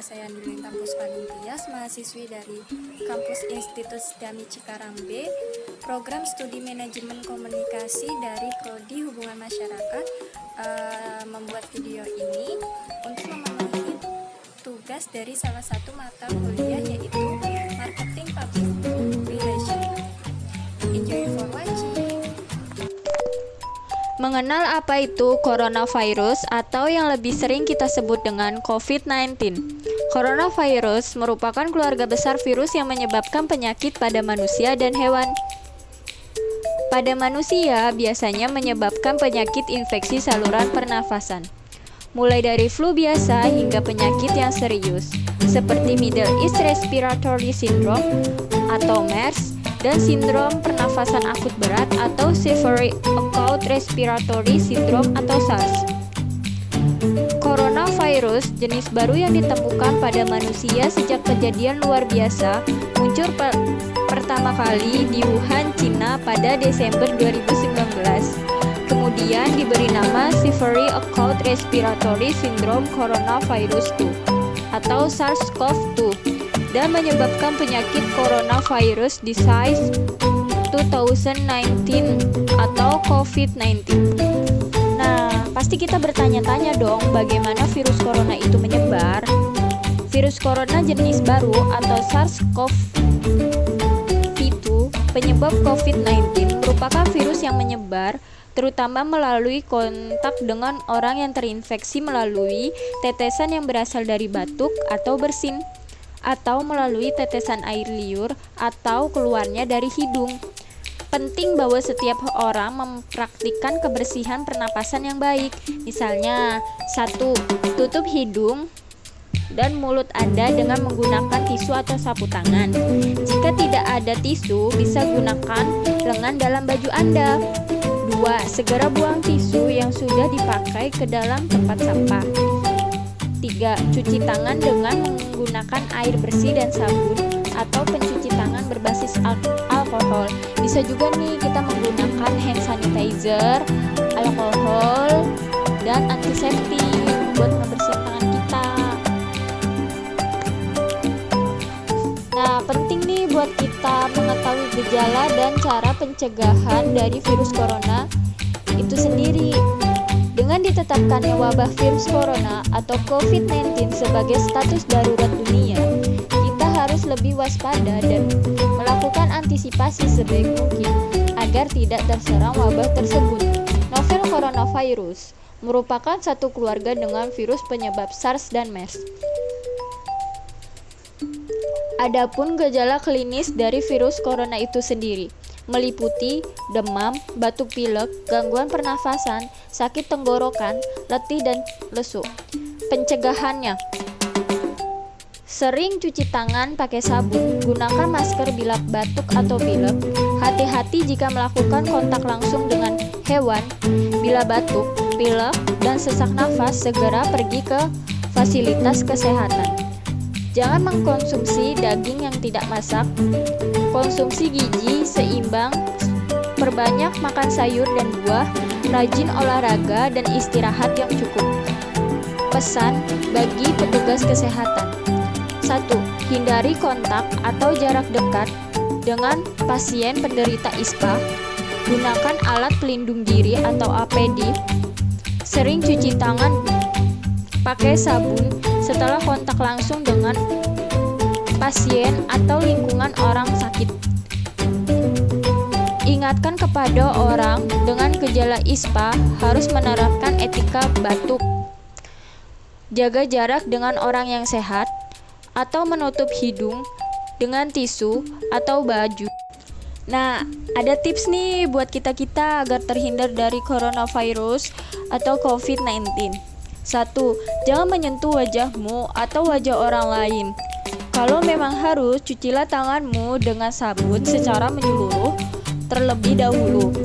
saya Nilintang Puspaning Tias, mahasiswi dari Kampus Institut Dami Cikarang B, Program Studi Manajemen Komunikasi dari Prodi Hubungan Masyarakat, membuat video ini untuk memenuhi tugas dari salah satu mata kuliah, yaitu Marketing Public Relations. Enjoy for watching. Mengenal apa itu coronavirus atau yang lebih sering kita sebut dengan COVID-19. Coronavirus merupakan keluarga besar virus yang menyebabkan penyakit pada manusia dan hewan. Pada manusia biasanya menyebabkan penyakit infeksi saluran pernafasan, mulai dari flu biasa hingga penyakit yang serius, seperti Middle East Respiratory Syndrome atau MERS, dan sindrom pernafasan akut berat atau Severe Acute Respiratory Syndrome atau SARS. Coronavirus, jenis baru yang ditemukan pada manusia sejak kejadian luar biasa, muncul pertama kali di Wuhan, Cina pada Desember 2019. Kemudian diberi nama Severe Acute Respiratory Syndrome Coronavirus 2 atau SARS-CoV-2 dan menyebabkan penyakit coronavirus disease 2019 atau COVID-19. Nah, pasti kita bertanya-tanya dong, bagaimana virus corona itu menyebar? Virus corona jenis baru atau SARS-CoV-2 penyebab COVID-19 merupakan virus yang menyebar terutama melalui kontak dengan orang yang terinfeksi melalui tetesan yang berasal dari batuk atau bersin, atau melalui tetesan air liur atau keluarnya dari hidung. Penting bahwa setiap orang mempraktikkan kebersihan pernapasan yang baik. Misalnya, 1. Tutup hidung dan mulut Anda dengan menggunakan tisu atau sapu tangan. Jika tidak ada tisu, bisa gunakan lengan dalam baju Anda. 2. Segera buang tisu yang sudah dipakai ke dalam tempat sampah. 3. Cuci tangan dengan menggunakan air bersih dan sabun atau pencuci tangan berbasis alkohol. Bisa juga nih kita menggunakan hand sanitizer, alkohol, dan antiseptik buat ngebersihin tangan kita. Nah, penting nih buat kita mengetahui gejala dan cara pencegahan dari virus corona itu sendiri. Dengan ditetapkannya wabah virus corona atau COVID-19 sebagai status darurat dunia, kita harus lebih waspada dan melakukan antisipasi sebaik mungkin agar tidak terserang wabah tersebut. Novel coronavirus merupakan satu keluarga dengan virus penyebab SARS dan MERS. Adapun gejala klinis dari virus corona itu sendiri meliputi demam, batuk pilek, gangguan pernafasan, sakit tenggorokan, letih dan lesu. Pencegahannya: sering cuci tangan pakai sabun, gunakan masker bila batuk atau pilek, hati-hati jika melakukan kontak langsung dengan hewan. Bila batuk, pilek, dan sesak nafas, segera pergi ke fasilitas kesehatan. Jangan mengkonsumsi daging yang tidak masak. Konsumsi gizi seimbang, perbanyak makan sayur dan buah, rajin olahraga dan istirahat yang cukup. Pesan bagi petugas kesehatan: 1. Hindari kontak atau jarak dekat dengan pasien penderita ISPA. Gunakan alat pelindung diri atau APD. Sering cuci tangan pakai sabun setelah kontak langsung dengan pasien atau lingkungan orang sakit. Ingatkan kepada orang dengan gejala ISPA harus menerapkan etika batuk. Jaga jarak dengan orang yang sehat atau menutup hidung dengan tisu atau baju. Nah, ada tips nih buat kita-kita agar terhindar dari coronavirus atau COVID-19. 1. Jangan menyentuh wajahmu atau wajah orang lain. Kalau memang harus, cucilah tanganmu dengan sabun secara menyeluruh terlebih dahulu.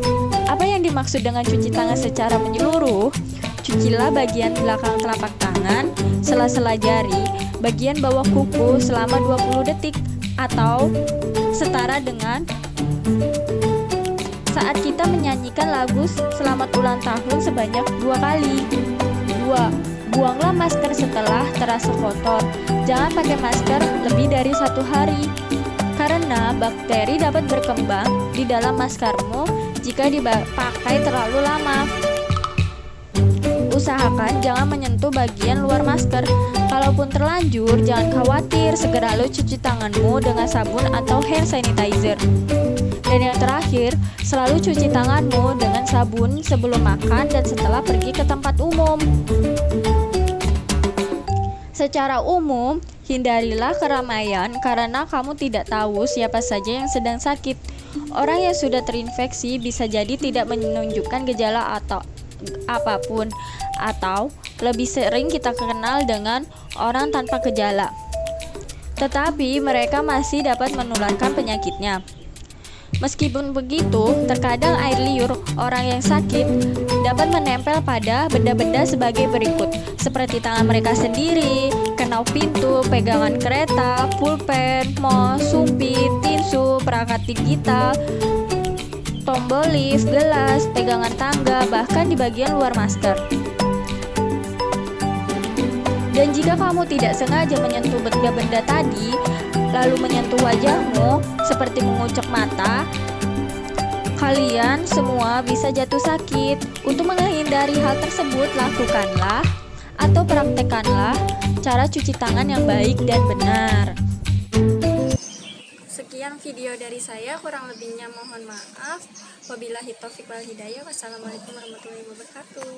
Apa yang dimaksud dengan cuci tangan secara menyeluruh? Cucilah bagian belakang telapak tangan, sela-sela jari, bagian bawah kuku selama 20 detik atau setara dengan saat kita menyanyikan lagu selamat ulang tahun sebanyak 2 kali. 2. Buanglah masker setelah terasa kotor. Jangan pakai masker lebih dari 1 hari, karena bakteri dapat berkembang di dalam maskermu jika dipakai terlalu lama. Usahakan jangan menyentuh bagian luar masker. Kalaupun terlanjur, jangan khawatir, segera lo cuci tanganmu dengan sabun atau hand sanitizer. Dan yang terakhir, selalu cuci tanganmu dengan sabun sebelum makan dan setelah pergi ke tempat umum. Secara umum, hindarilah keramaian karena kamu tidak tahu siapa saja yang sedang sakit. Orang yang sudah terinfeksi bisa jadi tidak menunjukkan gejala atau apapun, atau lebih sering kita kenal dengan orang tanpa gejala, tetapi mereka masih dapat menularkan penyakitnya. Meskipun begitu, terkadang air liur orang yang sakit dapat menempel pada benda-benda sebagai berikut, seperti tangan mereka sendiri, kenau pintu, pegangan kereta, pulpen, mos, sumpit, tisu, perangkat digital, tombol lift, gelas, pegangan tangga, bahkan di bagian luar masker. Dan jika kamu tidak sengaja menyentuh benda-benda tadi, lalu menyentuh wajahmu seperti mengucek mata, kalian semua bisa jatuh sakit. Untuk menghindari hal tersebut, lakukanlah atau praktekkanlah cara cuci tangan yang baik dan benar. Sekian video dari saya, kurang lebihnya mohon maaf. Wabillahi taufiq wal hidayah. Wassalamualaikum warahmatullahi wabarakatuh.